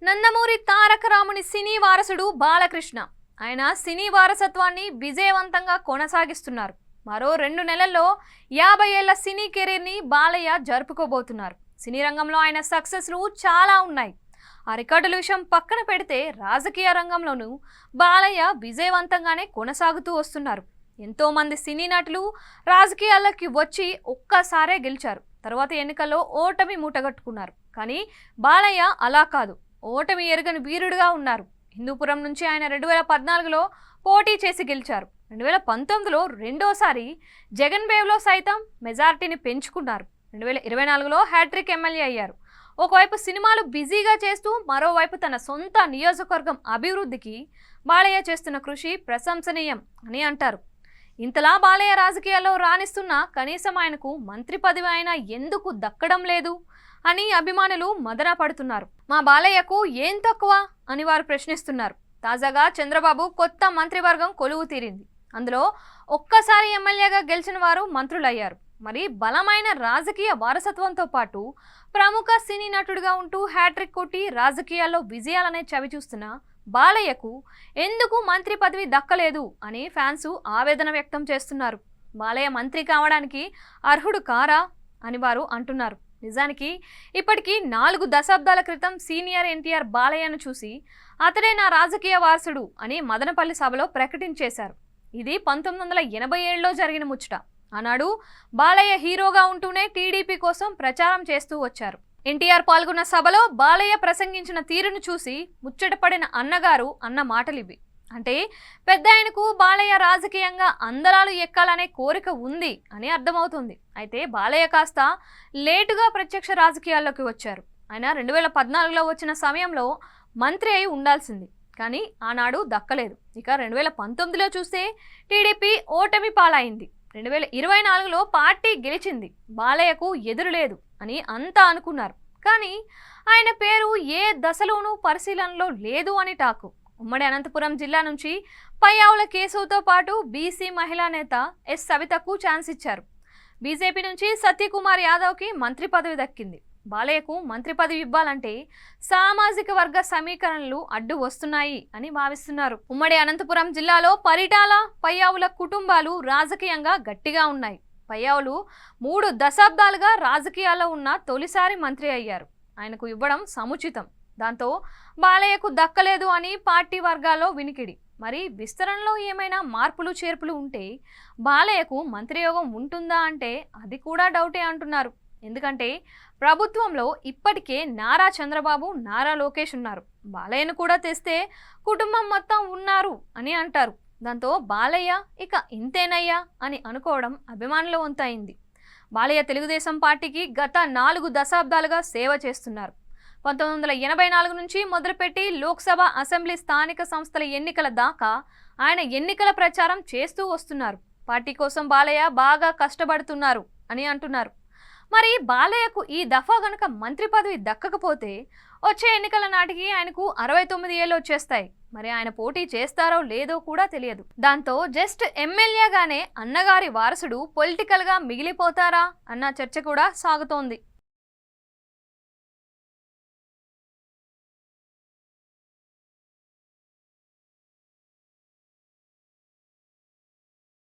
నందమూరి తారక రాముని సినీ వారసుడు బాలకృష్ణ. ఆయన సినీ వారసత్వాన్ని విజయవంతంగా కొనసాగిస్తున్నారు. మరో 2 నెలల్లో 50 ఏళ్ల సినీ కెరీర్ని బాలయ్య జరుపుకోబోతున్నారు. సినీ రంగంలో ఆయన సక్సెస్లు చాలా ఉన్నాయి. ఆ రికార్డుల విషయం పక్కన పెడితే రాజకీయ రంగంలోనూ బాలయ్య విజయవంతంగానే కొనసాగుతూ వస్తున్నారు. ఎంతో మంది సినీ నటులు రాజకీయాల్లోకి వచ్చి ఒక్కసారే గెలిచారు. తర్వాత ఎన్నికల్లో ఓటమి మూటగట్టుకున్నారు. కానీ బాలయ్య అలా కాదు, ఓటమి ఎరుగని వీరుడుగా ఉన్నారు. హిందూపురం నుంచి ఆయన 2014లో పోటీ చేసి గెలిచారు. 2019లో రెండోసారి జగన్ వేవ్లో సైతం మెజారిటీని పెంచుకున్నారు. 2024లో హ్యాట్రిక్ ఎమ్మెల్యే అయ్యారు. ఒకవైపు సినిమాలు బిజీగా చేస్తూ మరోవైపు తన సొంత నియోజకవర్గం అభివృద్ధికి బాలయ్య చేస్తున్న కృషి ప్రశంసనీయం అని అంటారు. ఇంతలా బాలయ్య రాజకీయాల్లో రాణిస్తున్నా కనీసం ఆయనకు మంత్రి పదవి అయినా ఎందుకు దక్కడం లేదు అని అభిమానులు మదన పడుతున్నారు. మా బాలయ్యకు ఏం తక్కువ అని వారు ప్రశ్నిస్తున్నారు. తాజాగా చంద్రబాబు కొత్త మంత్రివర్గం కొలువు తీరింది. అందులో ఒక్కసారి ఎమ్మెల్యేగా గెలిచిన వారు మంత్రులయ్యారు. మరి బలమైన రాజకీయ వారసత్వంతో పాటు ప్రముఖ సినీ నటుడిగా ఉంటూ హ్యాట్రిక్ కొట్టి రాజకీయాల్లో విజయాలనే చవిచూస్తున్న బాలయ్యకు ఎందుకు మంత్రి పదవి దక్కలేదు అని ఫ్యాన్స్ ఆవేదన వ్యక్తం చేస్తున్నారు. బాలయ్య మంత్రి కావడానికి అర్హుడు కారా అని వారు అంటున్నారు. నిజానికి ఇప్పటికీ 4 దశాబ్దాల క్రితం సీనియర్ ఎన్టీఆర్ బాలయ్యను చూసి అతడే నా రాజకీయ వారసుడు అని మదనపల్లి సభలో ప్రకటించేశారు. ఇది 1987లో జరిగిన ముచ్చట. ఆనాడు బాలయ్య హీరోగా ఉంటూనే టీడీపీ కోసం ప్రచారం చేస్తూ వచ్చారు. ఎన్టీఆర్ పాల్గొన్న సభలో బాలయ్య ప్రసంగించిన తీరును చూసి ముచ్చటపడిన అన్నగారు అన్న మాటలివి. అంటే పెద్ద ఆయనకు బాలయ్య రాజకీయంగా అందరాలు ఎక్కాలనే కోరిక ఉంది అని అర్థమవుతుంది. అయితే బాలయ్య కాస్త లేటుగా ప్రత్యక్ష రాజకీయాల్లోకి వచ్చారు. ఆయన 2014లో వచ్చిన సమయంలో మంత్రి అయి ఉండాల్సింది, కానీ ఆనాడు దక్కలేదు. ఇక 2019లో చూస్తే టీడీపీ ఓటమి పాలైంది. 2024లో పార్టీ గెలిచింది, బాలయ్యకు ఎదురులేదు అని అంతా అనుకున్నారు. కానీ ఆయన పేరు ఏ దశలోనూ పరిశీలనలో లేదు అని టాకు. ఉమ్మడి అనంతపురం జిల్లా నుంచి పయ్యావుల కేశవ్తో పాటు బీసీ మహిళా నేత ఎస్ సవితకు ఛాన్స్ ఇచ్చారు. బీజేపీ నుంచి సత్యకుమార్ యాదవ్కి మంత్రి పదవి దక్కింది. బాలయ్యకు మంత్రి పదవి ఇవ్వాలంటే సామాజిక వర్గ సమీకరణలు అడ్డు వస్తున్నాయి అని భావిస్తున్నారు. ఉమ్మడి అనంతపురం జిల్లాలో పరిటాల పయ్యావుల కుటుంబాలు రాజకీయంగా గట్టిగా ఉన్నాయి. పయ్యావులు 3 దశాబ్దాలుగా రాజకీయాల్లో ఉన్న తొలిసారి మంత్రి అయ్యారు. ఆయనకు ఇవ్వడం సముచితం. దాంతో బాలయ్యకు దక్కలేదు అని పార్టీ వర్గాల్లో వినికిడి. మరి విస్తరణలో ఏమైనా మార్పులు చేర్పులు ఉంటే బాలయ్యకు మంత్రి యోగం ఉంటుందా అంటే అది కూడా డౌటే అంటున్నారు. ఎందుకంటే ప్రభుత్వంలో ఇప్పటికే నారా చంద్రబాబు, నారా లోకేష్ ఉన్నారు. బాలయ్యను కూడా తెస్తే కుటుంబం మొత్తం ఉన్నారు అని అంటారు. దాంతో బాలయ్య ఇక ఇంతేనయ్యా అని అనుకోవడం అభిమానుల వంతైంది. బాలయ్య తెలుగుదేశం పార్టీకి గత 4 దశాబ్దాలుగా సేవ చేస్తున్నారు. 1984 నుంచి మొదలుపెట్టి లోక్సభ, అసెంబ్లీ, స్థానిక సంస్థల ఎన్నికల దాకా ఆయన ఎన్నికల ప్రచారం చేస్తూ వస్తున్నారు. పార్టీ కోసం బాలయ్య బాగా కష్టపడుతున్నారు అని అంటున్నారు. మరి బాలయ్యకు ఈ దఫా గనుక మంత్రి పదవి దక్కకపోతే వచ్చే ఎన్నికల నాటికి ఆయనకు 69 ఏళ్ళు వచ్చేస్తాయి. మరి ఆయన పోటీ చేస్తారో లేదో కూడా తెలియదు. దాంతో జస్ట్ ఎమ్మెల్యేగానే అన్నగారి వారసుడు పొలిటికల్గా మిగిలిపోతారా అన్న చర్చ కూడా సాగుతోంది.